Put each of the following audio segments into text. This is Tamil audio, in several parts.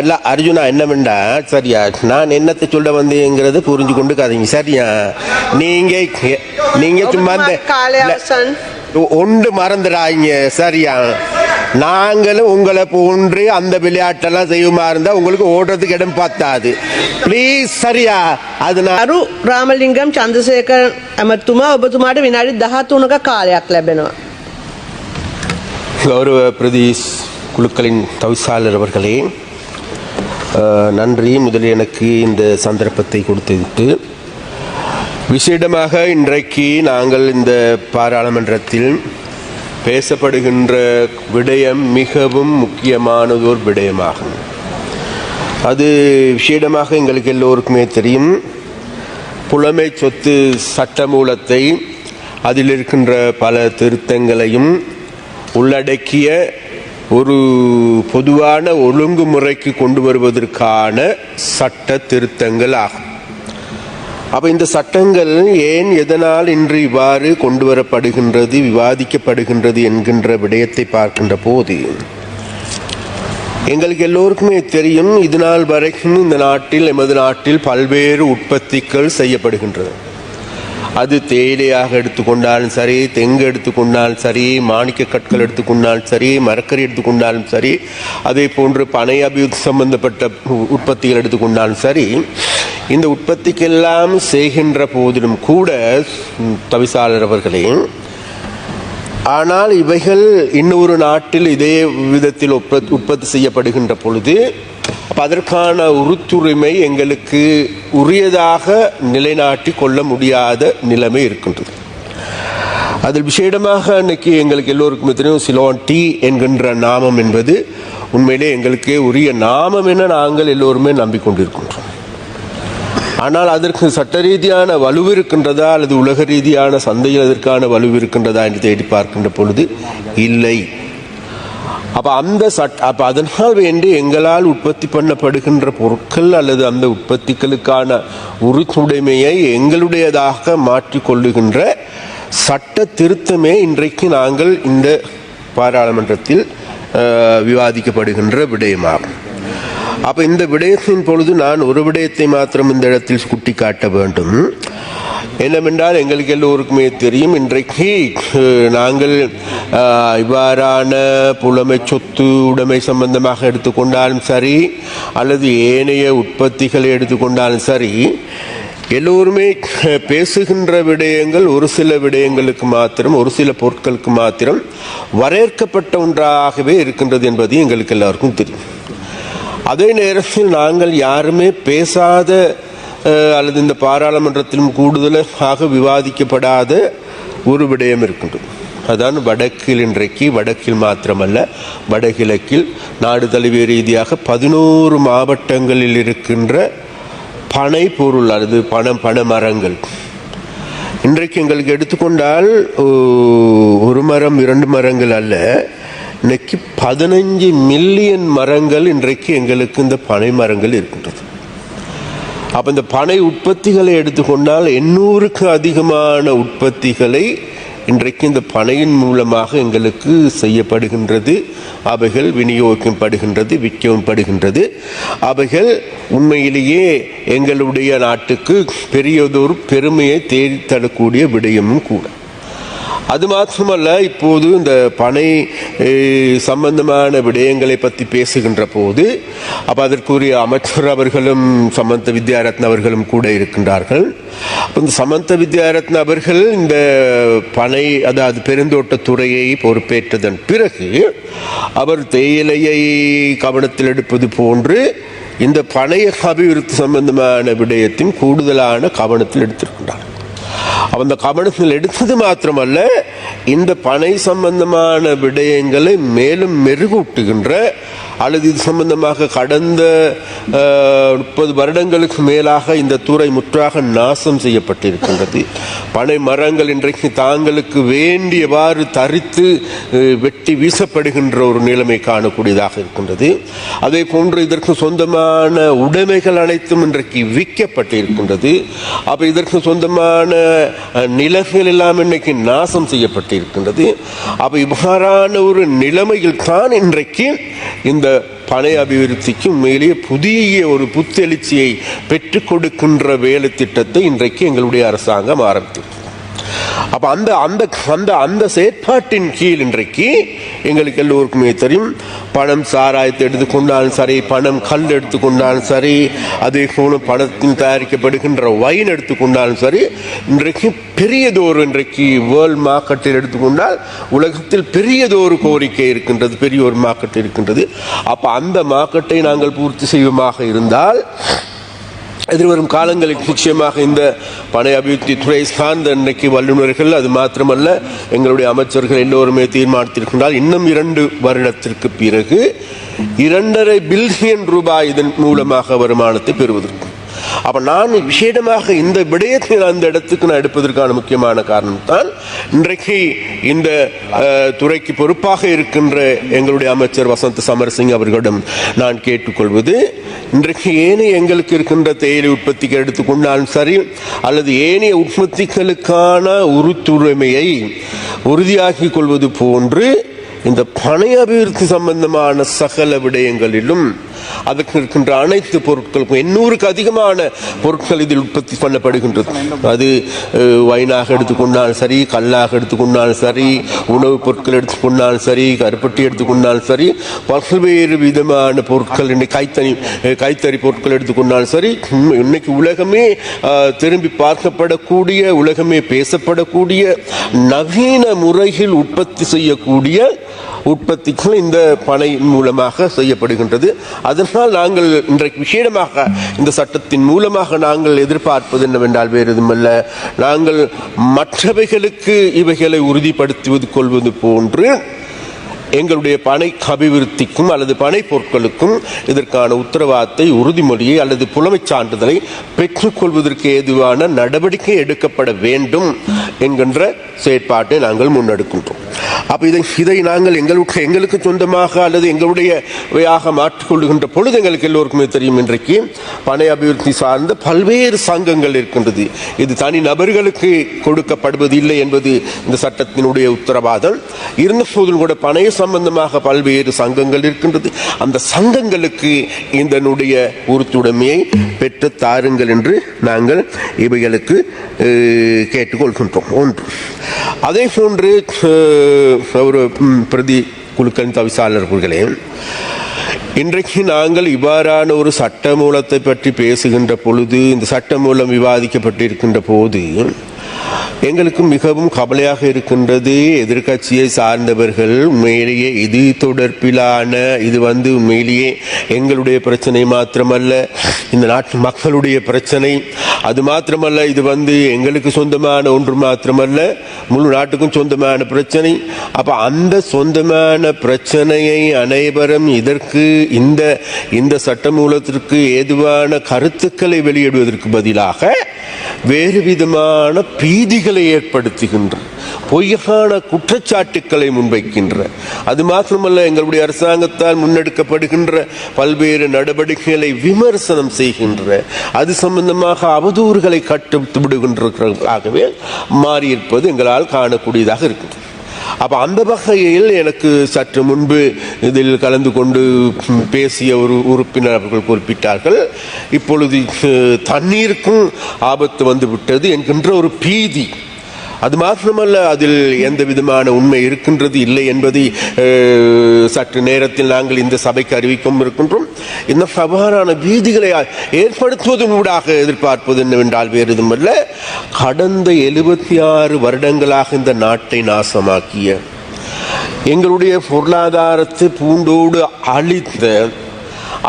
இல்ல அர்ஜுனா என்னமெண்டா சரியா நான் என்னத்தை சொல்ல வந்தேங்கிறது புரிஞ்சு கொண்டு கதைங்க சரியா நீங்க நீங்க சும்மா ஒன்று மறந்துடாங்க சரியா நாங்களும் உங்களை போன்று அந்த விளையாட்டெல்லாம் செய்யுமா இருந்தா உங்களுக்கு ஓடுறதுக்கு இடம் பார்த்தாது ப்ளீஸ் சரியா அதனால ராமலிங்கம் சந்திரசேகர் அமர்த்துமா ඔබතුමාට විනාඩි 13ක කාලයක් ලැබෙනවා. கௌரவ பிரதேஷ் குழுக்களின் தவிசாளர் அவர்களே, நன்றி. முதலில் எனக்கு இந்த சந்தர்ப்பத்தை கொடுத்துவிட்டு விசேடமாக இன்றைக்கு நாங்கள் இந்த பாராளுமன்றத்தில் பேசப்படுகின்ற விடயம் மிகவும் முக்கியமானதோர் விடயமாகும். அது விசேடமாக எங்களுக்கு எல்லோருக்குமே தெரியும். புலமை சொத்து சட்டமூலத்தை அதில் இருக்கின்ற பல திருத்தங்களையும் உள்ளடக்கிய ஒரு பொதுவான ஒழுங்குமுறைக்கு கொண்டு வருவதற்கான சட்ட திருத்தங்கள் ஆகும். அப்போ இந்த சட்டங்கள் ஏன் எதனால் இன்று இவ்வாறு கொண்டு வரப்படுகின்றது, விவாதிக்கப்படுகின்றது என்கின்ற விடயத்தை பார்க்கின்ற போது எங்களுக்கு எல்லோருக்குமே தெரியும், இது நாள் வரைக்கும் இந்த நாட்டில் எமது நாட்டில் பல்வேறு உற்பத்திகள் செய்யப்படுகின்றது. அது தேயிலையாக எடுத்துக்கொண்டாலும் சரி, தெங்கு எடுத்துக்கொண்டாலும் சரி, மாணிக்க கற்கள் எடுத்துக்கொண்டாலும் சரி, மரக்கறி எடுத்துக்கொண்டாலும் சரி, அதே போன்று பனை அபிவிருத்தி சம்பந்தப்பட்ட உற்பத்திகள் எடுத்துக்கொண்டாலும் சரி, இந்த உற்பத்திக்கெல்லாம் செய்கின்ற போதிலும் கூட தவிசாளர் அவர்களே, ஆனால் இவைகள் இன்னொரு நாட்டில் இதே விதத்தில் உற்பத்தி செய்யப்படுகின்ற பொழுது அதற்கான உறுத்துரிமை எங்களுக்கு உரியதாக நிலைநாட்டி கொள்ள முடியாத நிலைமை இருக்கின்றது. அதில் விசேடமாக அன்னைக்கு எங்களுக்கு எல்லோருக்குமே தெரியும், சிலோன் டீ என்கின்ற நாமம் என்பது உண்மையிலே எங்களுக்கு உரிய நாமம் என நாங்கள் எல்லோருமே நம்பிக்கொண்டிருக்கின்றோம். ஆனால் அதற்கு சட்ட ரீதியான வலுவு இருக்கின்றதா அல்லது உலக ரீதியான சந்தையில் அதற்கான வலுவு இருக்கின்றதா என்று தேடி பார்க்கின்ற பொழுது இல்லை. அப்போ அதனால் வேண்டி எங்களால் உற்பத்தி பண்ணப்படுகின்ற பொருட்கள் அல்லது அந்த உற்பத்திகளுக்கான உரிமையை எங்களுடையதாக மாற்றிக்கொள்ளுகின்ற சட்ட திருத்தமே இன்றைக்கு நாங்கள் இந்த பாராளுமன்றத்தில் விவாதிக்கப்படுகின்ற விடயமாகும். அப்போ இந்த விடயத்தின் பொழுது நான் ஒரு விடயத்தை மாத்திரம் இந்த இடத்தில் சுட்டி காட்ட வேண்டும். என்னவென்றால் எங்களுக்கு எல்லோருக்குமே தெரியும், இன்றைக்கு நாங்கள் இவ்வாறான புலமை சொத்து உடைமை சம்பந்தமாக எடுத்துக்கொண்டாலும் சரி அல்லது ஏனைய உற்பத்திகளை எடுத்துக்கொண்டாலும் சரி, எல்லோருமே பேசுகின்ற விடயங்கள் ஒரு சில விடயங்களுக்கு மாத்திரம், ஒரு சில பொருட்களுக்கு மாத்திரம் வரையறுக்கப்பட்ட ஒன்றாகவே இருக்கின்றது என்பது எங்களுக்கு எல்லாருக்கும் தெரியும். அதே நேரத்தில் நாங்கள் யாருமே பேசாத அல்லது இந்த பாராளுமன்றத்திலும் கூடுதலாக விவாதிக்கப்படாத ஒரு விடயம் இருக்கின்றது. அதான் வடக்கில் இன்றைக்கு, வடக்கில் மாத்திரமல்ல வடகிழக்கில் நாடு தழுவிய ரீதியாக 11 மாவட்டங்களில் இருக்கின்ற பனை பொருள் அல்லது பனை மரங்கள். இன்றைக்கு எங்களுக்கு எடுத்துக்கொண்டால் ஒரு மரம் 2 மரங்கள் அல்ல, இன்னைக்கு 15 மில்லியன் மரங்கள் இன்றைக்கு எங்களுக்கு இந்த பனை மரங்கள் இருக்கின்றது. அப்போ இந்த பனை உற்பத்திகளை எடுத்துக்கொண்டால் 800க்கு அதிகமான உற்பத்திகளை இன்றைக்கு இந்த பனையின் மூலமாக எங்களுக்கு செய்யப்படுகின்றது. அவைகள் விநியோகிக்கப்படுகின்றது, விற்கவும் படுகின்றது. அவைகள் உண்மையிலேயே எங்களுடைய நாட்டுக்கு பெரியதொரு பெருமையை தேடித்தரக்கூடிய விடயமும் கூட. அது மாத்திரமல்ல, இப்போது இந்த பனை சம்பந்தமான விடயங்களை பற்றி பேசுகின்ற போது அப்போ அதற்குரிய அமைச்சர் அவர்களும் சமந்த வித்யாரத்ன அவர்களும் கூட இருக்கின்றார்கள். இந்த சமந்த வித்யாரத்ன அவர்கள் இந்த பனை அதாவது பெருந்தோட்டத்துறையை பொறுப்பேற்றதன் பிறகு அவர் தேயிலையை கவனத்தில் எடுப்பது போன்று இந்த பனை அபிவிருத்தி சம்பந்தமான விடயத்தையும் கூடுதலான கவனத்தில் எடுத்திருக்கின்றார். அந்த கவனத்தில் எடுத்தது மாத்திரமல்ல, இந்த பனை சம்பந்தமான விடயங்களை மேலும் மெருகூட்டுகின்ற அல்லது இது சம்பந்தமாக கடந்த 30 வருடங்களுக்கு மேலாக இந்த துறை முற்றாக நாசம் செய்யப்பட்டிருக்கின்றது. பனை மரங்கள் இன்றைக்கு தாங்களுக்கு வேண்டியவாறு தரித்து வெட்டி வீசப்படுகின்ற ஒரு நிலைமை காணக்கூடியதாக இருக்கின்றது. அதே போன்று இதற்கு சொந்தமான உடைமைகள் அனைத்தும் இன்றைக்கு விற்கப்பட்டிருக்கின்றது. அப்போ இதற்கு சொந்தமான நிலங்கள் எல்லாம் இன்னைக்கு நாசம் செய்யப்பட்டிருக்கின்றது. அப்போ இவ்வாறான ஒரு நிலைமையில் தான் இன்றைக்கு இந்த பனை அபிவிருத்திக்கு உண்மையிலேயே புதிய ஒரு புத்தெழுச்சியை பெற்றுக் கொடுக்கின்ற வேலை திட்டத்தை இன்றைக்கு எங்களுடைய அரசாங்கம் ஆரம்பித்தது. அப்ப அந்த அந்த அந்த அந்த செயற்பாட்டின் கீழ் இன்றைக்கு எங்களுக்கு எல்லோருக்குமே தெரியும், பணம் சாராயத்தை எடுத்துக்கொண்டாலும் சரி, பணம் கல் எடுத்துக்கொண்டாலும் சரி, அதே போல பணத்தில் தயாரிக்கப்படுகின்ற வைன் எடுத்துக்கொண்டாலும் சரி, இன்றைக்கு பெரியதொரு இன்றைக்கு வேர்ல்ட் மார்க்கெட்டில் எடுத்துக்கொண்டால் உலகத்தில் பெரியதொரு கோரிக்கை இருக்கின்றது, பெரிய ஒரு மார்க்கெட் இருக்கின்றது. அப்ப அந்த மார்க்கெட்டை நாங்கள் பூர்த்தி செய்வோமாக இருந்தால் எதிர்வரும் காலங்களில் நிச்சயமாக இந்த பனை அபிவிருத்தி துறை சார்ந்த இன்றைக்கு வல்லுநர்கள், அது மாத்திரமல்ல எங்களுடைய அமைச்சர்கள் எல்லோருமே தீர்மானித்திருக்கின்றால் இன்னும் 2 வருடத்திற்கு பிறகு 2.5 பில்லியன் ரூபாய் இதன் மூலமாக வருமானத்தை பெறுவதற்கு. அப்ப நான் விசேடமாக இந்த விடயத்தை அந்த இடத்துக்கு நான் எடுப்பதற்கான முக்கியமான காரணம் தான், இன்றைக்கு இந்த துறைக்கு பொறுப்பாக இருக்கின்ற எங்களுடைய அமைச்சர் வசந்த் சமரசிங் அவர்களிடம் நான் கேட்டுக்கொள்வது, இன்றைக்கு ஏனைய எங்களுக்கு இருக்கின்ற தேயிலை உற்பத்திக்கு எடுத்துக்கொண்டாலும் சரி, அல்லது ஏனைய உற்பத்திகளுக்கான உறுத்துரிமையை உறுதியாக்கிக் கொள்வது போன்று இந்த பனை அபிவிருத்தி சம்பந்தமான சகல விடயங்களிலும் அதற்கு இருக்கின்ற அனைத்து பொருட்களுக்கும் 800க்கு அதிகமான பொருட்கள் இதில் உற்பத்தி பண்ணப்படுகின்றது. அது வைனாக எடுத்துக்கொண்டாலும் சரி, கல்லாக எடுத்துக்கொண்டாலும் சரி, உணவுப் பொருட்கள் எடுத்துக்கொண்டாலும் சரி, கருப்பட்டி எடுத்துக்கொண்டாலும் சரி, பல்வேறு விதமான பொருட்கள், கைத்தறி பொருட்கள் எடுத்துக்கொண்டாலும் சரி, இன்னைக்கு உலகமே திரும்பி பார்க்கப்படக்கூடிய, உலகமே பேசப்படக்கூடிய நவீன முறையில் உற்பத்தி செய்யக்கூடிய உற்பத்திகள் இந்த பனை மூலமாக செய்யப்படுகின்றது. அதனால் நாங்கள் இன்றைக்கு விசேடமாக இந்த சட்டத்தின் மூலமாக நாங்கள் எதிர்பார்ப்பது என்னவென்றால் வேறு எதுவுமல்ல, நாங்கள் மற்றவைகளுக்கு இவைகளை உறுதிப்படுத்துவது கொள்வது போன்று எங்களுடைய பனை அபிவிருத்திக்கும் அல்லது பனை பொருட்களுக்கும் இதற்கான உத்தரவாதத்தை, உறுதிமொழியை அல்லது புலமைச் சான்றிதழை பெற்றுக்கொள்வதற்கு ஏதுவான நடவடிக்கை எடுக்கப்பட வேண்டும் என்கின்ற செயற்பாட்டை நாங்கள் முன்னெடுக்கின்றோம். அப்ப இதை நாங்கள் எங்களுக்கு சொந்தமாக அல்லது எங்களுடையவையாக மாற்றிக்கொள்ளுகின்ற பொழுது எங்களுக்கு எல்லோருக்குமே தெரியும், இன்றைக்கு பனை அபிவிருத்தி சார்ந்த பல்வேறு சங்கங்கள் இருக்கின்றது. இது தனி நபர்களுக்கு கொடுக்கப்படுவது இல்லை என்பது இந்த சட்டத்தினுடைய உத்தரவாதம். இருந்த போதும் கூட பனை சம்பந்தமாக பல்வேறு சங்கங்கள் இருக்கின்றது. அந்த சங்கங்களுக்கு இதனுடைய உறுத்துடைமையை பெற்று தாருங்கள் என்று நாங்கள் இவைகளுக்கு கேட்டுக்கொள்கின்றோம். ஒன்று. அதே போன்று ஒரு பிரதி குழுக்களின் தவிசாளர்களே, இன்றைக்கு நாங்கள் இவ்வாறான ஒரு சட்ட மூலத்தை பற்றி பேசுகின்ற பொழுது, இந்த சட்ட மூலம் விவாதிக்கப்பட்டிருக்கின்ற போது எங்களுக்கு மிகவும் கவலையாக இருக்கின்றது. எதிர்கட்சியை சார்ந்தவர்கள் உண்மையிலேயே இது தொடர்பிலான இது உண்மையிலேயே எங்களுடைய பிரச்சனை மாத்திரமல்ல, இந்த நாட்டு மக்களுடைய பிரச்சனை. அது மாத்திரமல்ல, இது எங்களுக்கு சொந்தமான ஒன்று மாத்திரமல்ல, முழு நாட்டுக்கும் சொந்தமான பிரச்சனை. அப்ப அந்த சொந்தமான பிரச்சனையை அனைவரும் இதற்கு இந்த சட்டமூலத்திற்கு ஏதுவான கருத்துக்களை வெளியிடுவதற்கு பதிலாக வேறு விதமான பீதிகளை ஏற்படுத்துகின்ற, பொய்யான குற்றச்சாட்டுக்களை முன்வைக்கின்ற, அது மாத்திரமல்ல எங்களுடைய அரசாங்கத்தால் முன்னெடுக்கப்படுகின்ற பல்வேறு நடவடிக்கைகளை விமர்சனம் செய்கின்ற, அது சம்பந்தமாக அவதூறுகளை கட்டுவிட்டு விடுகின்றதாகவே மாறியிருப்பது எங்களால் காணக்கூடியதாக இருக்கிறது. அப்ப அந்த வகையில் எனக்கு சற்று முன்பு இதில் கலந்து கொண்டு பேசிய ஒரு உறுப்பினர் அவர்கள் குறிப்பிட்டார்கள், இப்பொழுது தண்ணீருக்கும் ஆபத்து வந்துவிட்டது என்கின்ற ஒரு பீதி. அது மாத்திரமல்ல, அதில் எந்த விதமான உண்மை இருக்கின்றது இல்லை என்பதை சற்று நேரத்தில் நாங்கள் இந்த சபைக்கு அறிவிக்கும் இருக்கின்றோம். இந்த சவாலான பீதிகளை ஏற்படுத்துவதன் ஊடாக எதிர்பார்ப்பது என்னவென்றால் வேறு எதுவுமல்ல, கடந்த 76 வருடங்களாக இந்த நாட்டை நாசமாக்கிய, எங்களுடைய பொருளாதாரத்தை பூண்டோடு அழித்த,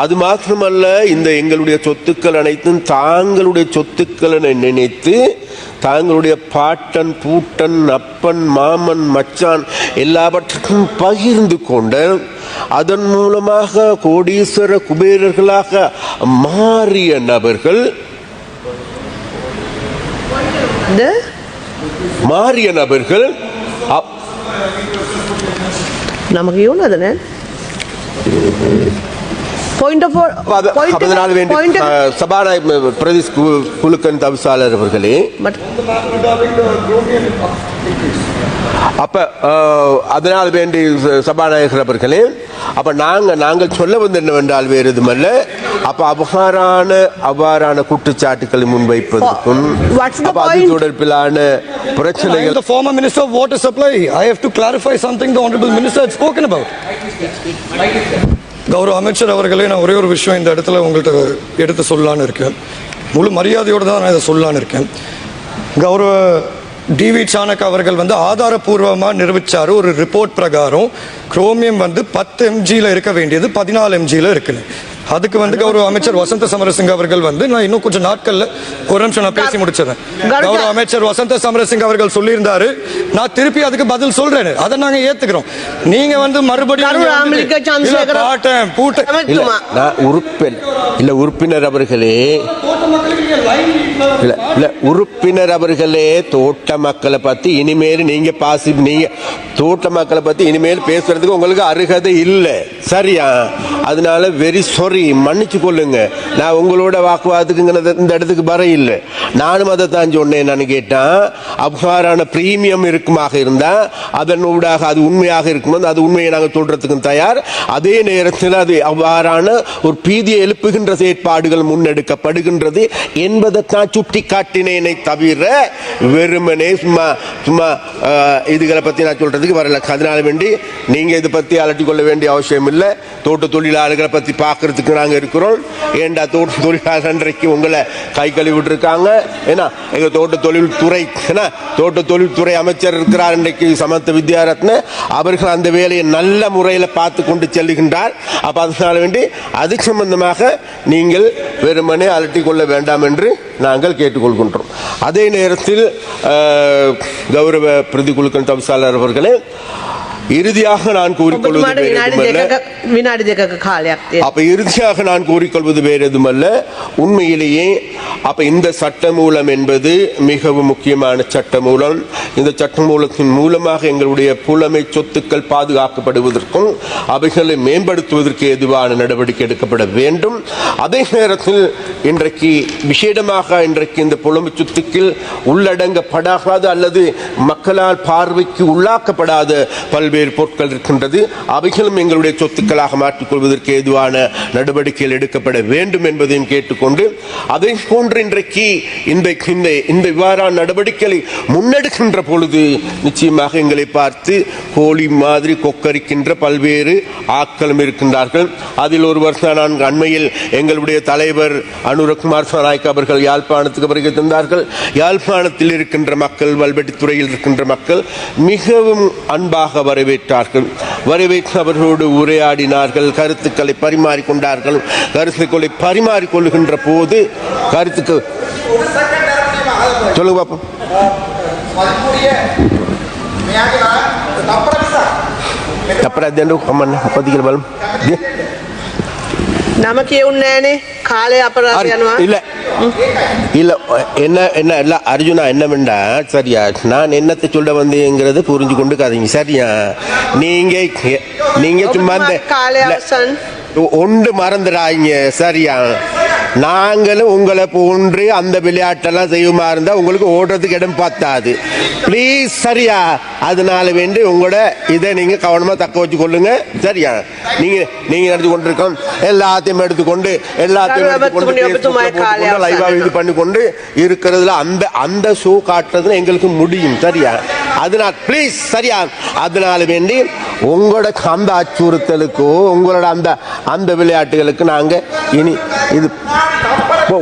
அது மாத்திரமல்ல இந்த எங்களுடைய சொத்துக்கள் அனைத்தும் தாங்களுடைய சொத்துக்களை நினைத்து தாங்களுடைய பாட்டன், பூட்டன், அப்பன், மாமன், மச்சான் எல்லாவற்றுக்கும் பகிர்ந்து கொண்ட, அதன் மூலமாக கோடீஸ்வர குபேரர்களாக மாறிய நபர்கள் நமக்கு Point of அதனால் வேண்டி சபாநாயகர் பிரதேஷ் குழுக்களின் தவிசாளர் அவர்களே, அப்ப அதனால் வேண்டி சபாநாயகர் அவர்களே, அப்ப நாங்கள் சொல்ல வந்து என்னவென்றால் வேறு எதுமல்ல, அப்ப அவ்வாறான குற்றச்சாட்டுக்களை முன்வைப்பதற்கும் அது தொடர்பிலான பிரச்சனைகள். The former minister of water supply, I have to clarify something the honorable minister had spoken about. கௌரவ அமைச்சர் அவர்களே, நான் ஒரே ஒரு விஷயம் இந்த இடத்துல உங்கள்கிட்ட எடுத்து சொல்லலான்னு இருக்கேன். முழு மரியாதையோடு தான் நான் இதை சொல்லலான்னு இருக்கேன். கௌரவ டிவி சாணக் அவர்கள் ஆதாரபூர்வமாக நிரூபிச்சாரு. ஒரு ரிப்போர்ட் பிரகாரம் குரோமியம் 10 mgல இருக்க வேண்டியது 14 mgல இருக்குன்னு. அதுக்கு கௌரவ அமைச்சர் வசந்த சமரசிங்க அவர்கள் நான் இன்னும் கொஞ்சம் நாட்கள்ல ஒரு நிமிஷம் நான் பேசி முடிச்சிடறேன். கௌரவ அமைச்சர் வசந்த சமரசிங்க அவர்கள் சொல்லியிருந்தாரு, நான் திருப்பி அதுக்கு பதில் சொல்றேன், அதை நாங்க ஏத்துக்கிறோம். நீங்க மறுபடியும் உறுப்பினர் அவர்களே, உறுப்பினர் அவர்களே, தோட்ட மக்களை பத்தி இனிமேல் நீங்க தோட்ட மக்களை பத்தி இனிமேல் பேசுறதுக்கு உங்களுக்கு அருகதை இல்லை, சரியா? அதனால வெரி சாரி, மன்னிச்சு கொள்ளுங்க. நான் உங்களோட வாக்குவாதத்துக்கு இந்த இடத்துக்கு வர இல்லை. நானும் அதை தான் சொன்னேன். நான் கேட்டேன், அவ்வாறான பிரீமியம் இருக்குமாக இருந்தா அதன் ஊடாக அது உண்மையாக இருக்கும், அது உண்மையை நாங்கள் சொல்றதுக்கு தயார். அதே நேரத்தில் அது அவ்வாறான ஒரு பீதியை எழுப்புகின்ற செயற்பாடுகள் முன்னெடுக்கப்படுகின்றது என்பதைத்தான் சுட்டி காட்டினேனை தவிர வெறுமனே சும்மா இதுகளை பத்தி நான் சொல்றதுக்கு வரல. அதனால வேண்டி நீங்க இதை பத்தி அலட்டிக் கொள்ள வேண்டிய அவசியம் இல்லை. தோட்ட தொழிலாளர்களை பத்தி பார்க்கறதுக்கு நாங்க இருக்கிறோம். ஏண்டா தோட்ட தொழிலாளர் இன்றைக்கு உங்களை கை கழுவிட்டு இருக்காங்க. ஏன்னா எங்க தோட்ட தொழில்துறை அமைச்சர் இருக்கிறார் இன்றைக்கு சமத்த வித்யாரத்ன, அவர்கள் அந்த வேலையை நல்ல முறையில் பார்த்து கொண்டு செல்லுகின்றார். அப்ப அதனால வேண்டி அது சம்பந்தமாக நீங்கள் வெறுமனே அலட்டிக் கொள்ள வேண்டாம் என்று நாங்கள் கேட்டுக்கொள்கின்றோம். அதே நேரத்தில் கௌரவ பிரதிகுழுக்கள் தவிசாளர் அவர்களே, இறுதியாக நான் கூறிக்கொள்வது வேறு எதுமல்ல, உண்மையிலேயே அப்ப இந்த சட்டமூலம் என்பது மிகவும் முக்கியமான சட்டமூலம். இந்த சட்டமூலத்தின் மூலமாக எங்களுடைய புலமை சொத்துக்கள் பாதுகாக்கப்படுவதற்கும் அவைகளை மேம்படுத்துவதற்கு ஏதுவான நடவடிக்கை எடுக்கப்பட வேண்டும். அதே நேரத்தில் இன்றைக்கு விசேடமாக இந்த புலமை சொத்துக்கள் உள்ளடங்கப்படாத அல்லது மக்களால் பார்வைக்கு உள்ளாக்கப்படாத பல்வேறு பொருட்கள் இருக்கின்றது. அவைகளும் எங்களுடைய சொத்துக்களாக மாற்றிக்கொள்வதற்கு ஏதுவான நடவடிக்கைகள் எடுக்கப்பட வேண்டும் என்பதையும் கேட்டுக்கொண்டு, அதை போன்று இன்றைக்கு இந்த இவ்வாறான நடவடிக்கைகளை முன்னெடுக்கின்ற பொழுது நிச்சயமாக எங்களை பார்த்து கோழி மாதிரி கொக்கரிக்கின்ற பல்வேறு ஆட்களும் இருக்கின்றார்கள். அதில் ஒருவர் நான் அண்மையில் எங்களுடைய தலைவர் அனுரகுமார் நாயக் அவர்கள் யாழ்ப்பாணத்துக்கு வருகை தந்தார்கள். யாழ்ப்பாணத்தில் இருக்கின்ற மக்கள், வல்வெட்டித்துறையில் இருக்கின்ற மக்கள் மிகவும் அன்பாக வரவேற்றார்கள். அவர்களோடு உரையாடினார்கள், கருத்துக்களை பரிமாறிக்கொண்டார்கள். கருத்துக்களை பரிமாறிக்கொள்கின்ற போது கருத்துக்கு சொல்லுங்க பாப்போம். நமக்கு இல்ல அர்ஜுனா என்னவெண்டா, சரியா நான் என்னத்தை சொல்ல வந்தேங்கிறது புரிஞ்சு கொண்டு கதைங்க, சரியா? நீங்க சும்மா ஒன்று மறந்துடாங்க, சரியா? நாங்களும் உங்களை போன்று அந்த விளையாட்டெல்லாம் செய்யுமா இருந்தா உங்களுக்கு ஓடுறதுக்கு இடம் பார்த்தாது, பிளீஸ், சரியா? அதனால வேண்டி உங்களோட இதை நீங்க கவனமா தக்க வச்சு கொள்ளுங்க, சரியா? நீங்க எடுத்து கொண்டிருக்கோம் எல்லாத்தையும் எடுத்துக்கொண்டு லைவா இது பண்ணி கொண்டு இருக்கிறதுல அந்த ஷோ காட்டுறதுல எங்களுக்கு முடியும், சரியா? அதனால் பிளீஸ், சரியா? அதனால வேண்டி உங்களோட அந்த அச்சுறுத்தலுக்கோ உங்களோட அந்த விளையாட்டுகளுக்கு நாங்க இனி இது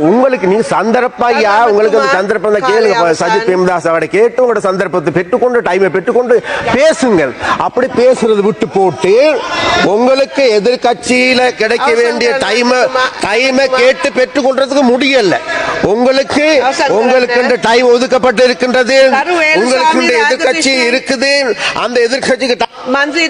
உங்களுக்கு நீங்க சந்தர்ப்பையா உங்களுக்கு அந்த சந்தர்ப்பம் தான் கேளுங்க. சஜித் பிரேமதாஸ் அவரை கேட்டு உங்களோட சந்தர்ப்பத்தை பெற்றுக்கொண்டு டைமை பெற்றுக்கொண்டு பேசுங்கள். அப்படி பேசுறது விட்டு போட்டு உங்களுக்கு எதிர்கட்சியில கிடைக்க வேண்டிய டைமை கேட்டு பெற்றுக்கொள்றதுக்கு முடியல. உங்களுக்கு டைம் ஒதுக்கப்பட்டு இருக்கின்றது, உங்களுக்கு எதிர்கட்சி இருக்குது, அந்த எதிர்கட்சிக்கு மந்திரி